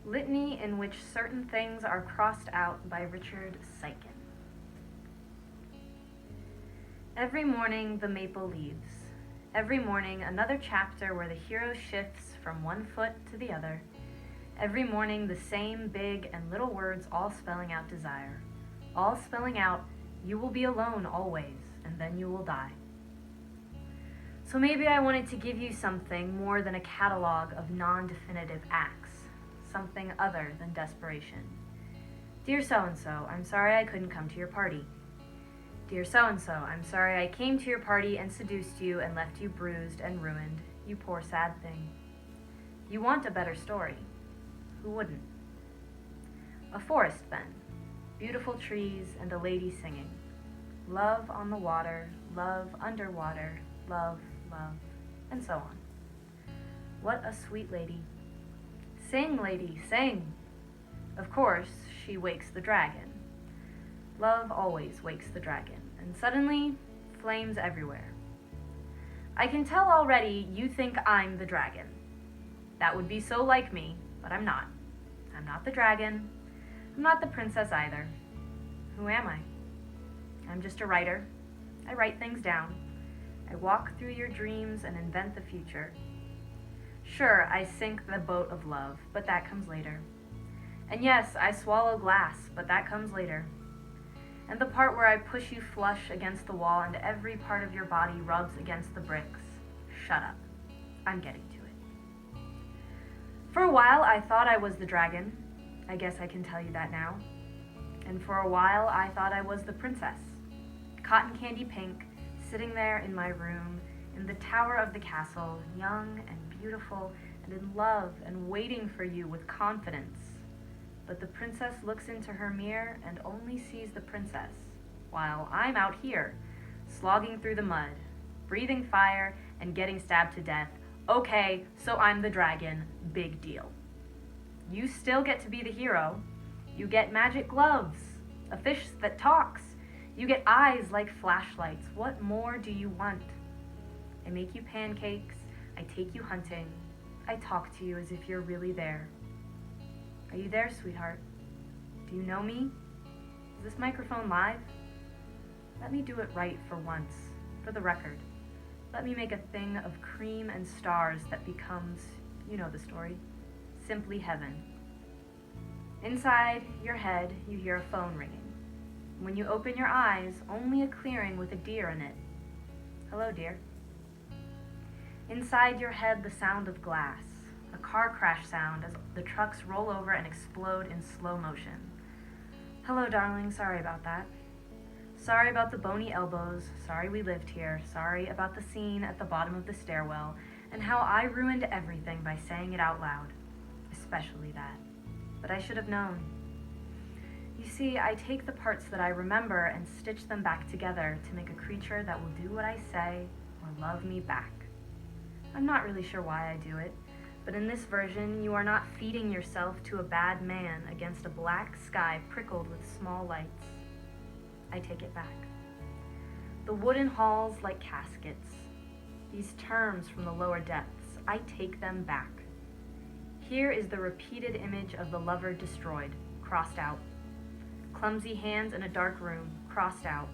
Litany in which certain things are crossed out by Richard Seiken. Every morning the maple leaves. Every morning another chapter where the hero shifts from one foot to the other. Every morning the same big and little words all spelling out desire. All spelling out, you will be alone always, and then you will die. So maybe I wanted to give you something more than a catalog of non-definitive acts. Something other than desperation. Dear so-and-so, I'm sorry I couldn't come to your party. Dear so-and-so, I'm sorry I came to your party and seduced you and left you bruised and ruined, you poor sad thing. You want a better story. Who wouldn't? A forest then. Beautiful trees and a lady singing. Love on the water, love underwater, love, love, and so on. What a sweet lady. Sing, lady, sing! Of course, she wakes the dragon. Love always wakes the dragon, and suddenly, flames everywhere. I can tell already you think I'm the dragon. That would be so like me, but I'm not. I'm not the dragon. I'm not the princess either. Who am I? I'm just a writer. I write things down. I walk through your dreams and invent the future. Sure, I sink the boat of love, but that comes later. And yes, I swallow glass, but that comes later. And the part where I push you flush against the wall and every part of your body rubs against the bricks. Shut up. I'm getting to it. For a while, I thought I was the dragon. I guess I can tell you that now. And for a while, I thought I was the princess. Cotton candy pink, sitting there in my room, in the tower of the castle, young and beautiful and in love and waiting for you with confidence. But the princess looks into her mirror and only sees the princess, while I'm out here, slogging through the mud, breathing fire and getting stabbed to death. Okay, so I'm the dragon, big deal. You still get to be the hero. You get magic gloves, a fish that talks. You get eyes like flashlights. What more do you want? I make you pancakes. I take you hunting. I talk to you as if you're really there. Are you there, sweetheart? Do you know me? Is this microphone live? Let me do it right for once, for the record. Let me make a thing of cream and stars that becomes, you know the story, simply heaven. Inside your head, you hear a phone ringing. When you open your eyes, only a clearing with a deer in it. Hello, dear. Inside your head, the sound of glass, a car crash sound as the trucks roll over and explode in slow motion. Hello, darling, sorry about that. Sorry about the bony elbows, sorry we lived here, sorry about the scene at the bottom of the stairwell, and how I ruined everything by saying it out loud, especially that. But I should have known. You see, I take the parts that I remember and stitch them back together to make a creature that will do what I say or love me back. I'm not really sure why I do it, but in this version, you are not feeding yourself to a bad man against a black sky prickled with small lights. I take it back. The wooden halls like caskets. These terms from the lower depths, I take them back. Here is the repeated image of the lover destroyed, crossed out. Clumsy hands in a dark room, crossed out.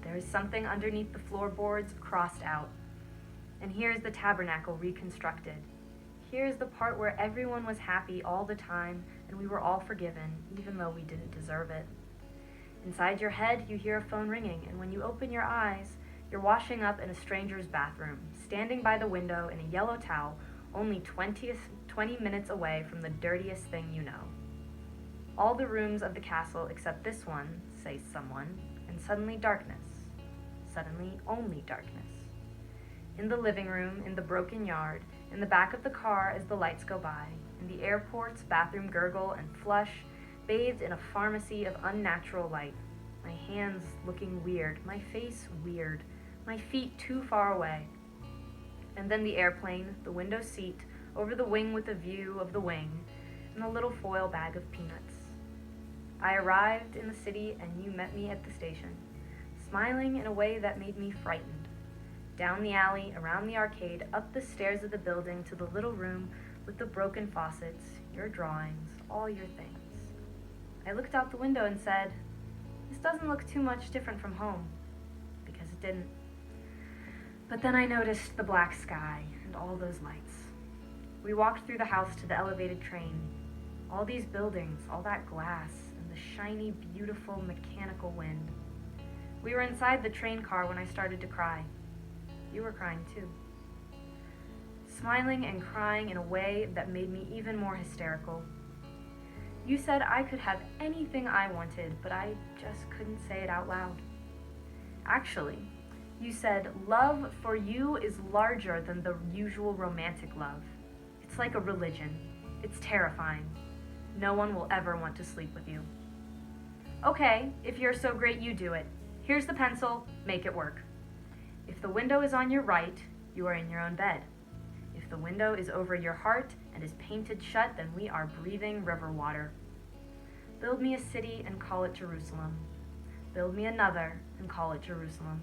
There is something underneath the floorboards, crossed out. And here is the tabernacle reconstructed. Here is the part where everyone was happy all the time and we were all forgiven, even though we didn't deserve it. Inside your head, you hear a phone ringing, and when you open your eyes, you're washing up in a stranger's bathroom, standing by the window in a yellow towel, only 20 minutes away from the dirtiest thing you know. All the rooms of the castle except this one, says someone, and suddenly darkness. Suddenly only darkness. In the living room, in the broken yard, in the back of the car as the lights go by, in the airport's bathroom gurgle and flush, bathed in a pharmacy of unnatural light. My hands looking weird, my face weird, my feet too far away. And then the airplane, the window seat, over the wing with a view of the wing, and a little foil bag of peanuts. I arrived in the city and you met me at the station, smiling in a way that made me frightened. Down the alley, around the arcade, up the stairs of the building to the little room with the broken faucets, your drawings, all your things. I looked out the window and said, "This doesn't look too much different from home," because it didn't. But then I noticed the black sky and all those lights. We walked through the house to the elevated train. All these buildings, all that glass, and the shiny, beautiful mechanical wind. We were inside the train car when I started to cry. You were crying too. Smiling and crying in a way that made me even more hysterical. You said I could have anything I wanted, but I just couldn't say it out loud. Actually, you said love for you is larger than the usual romantic love. It's like a religion. It's terrifying. No one will ever want to sleep with you. Okay, if you're so great, you do it. Here's the pencil, make it work. If the window is on your right, you are in your own bed. If the window is over your heart and is painted shut, then we are breathing river water. Build me a city and call it Jerusalem. Build me another and call it Jerusalem.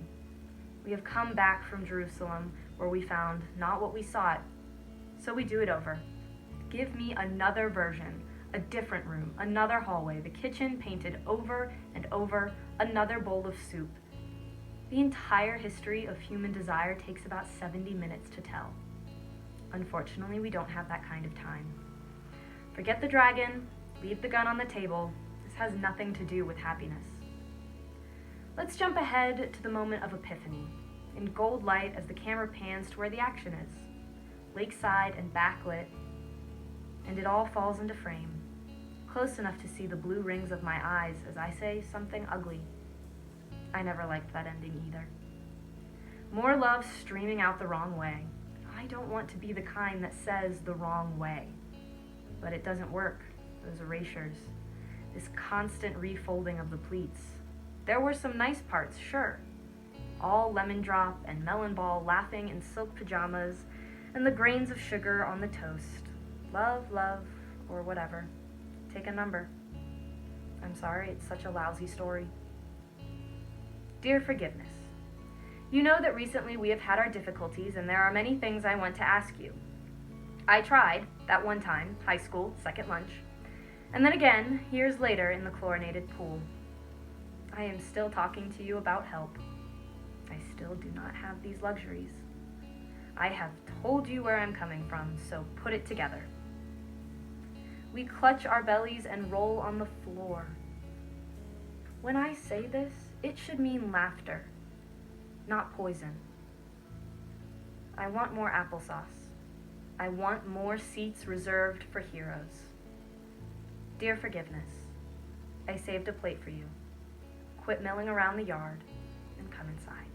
We have come back from Jerusalem where we found not what we sought, so we do it over. Give me another version, a different room, another hallway, the kitchen painted over and over, another bowl of soup. The entire history of human desire takes about 70 minutes to tell. Unfortunately, we don't have that kind of time. Forget the dragon, leave the gun on the table. This has nothing to do with happiness. Let's jump ahead to the moment of epiphany, in gold light as the camera pans to where the action is, lakeside and backlit, and it all falls into frame, close enough to see the blue rings of my eyes as I say something ugly. I never liked that ending either. More love streaming out the wrong way. I don't want to be the kind that says the wrong way. But it doesn't work, those erasures, this constant refolding of the pleats. There were some nice parts, sure. All lemon drop and melon ball laughing in silk pajamas, and the grains of sugar on the toast. Love, love, or whatever. Take a number. I'm sorry, it's such a lousy story. Dear Forgiveness, you know that recently we have had our difficulties and there are many things I want to ask you. I tried, that one time, high school, second lunch, and then again, years later in the chlorinated pool. I am still talking to you about help. I still do not have these luxuries. I have told you where I'm coming from, so put it together. We clutch our bellies and roll on the floor. When I say this, it should mean laughter, not poison. I want more applesauce. I want more seats reserved for heroes. Dear Forgiveness, I saved a plate for you. Quit milling around the yard and come inside.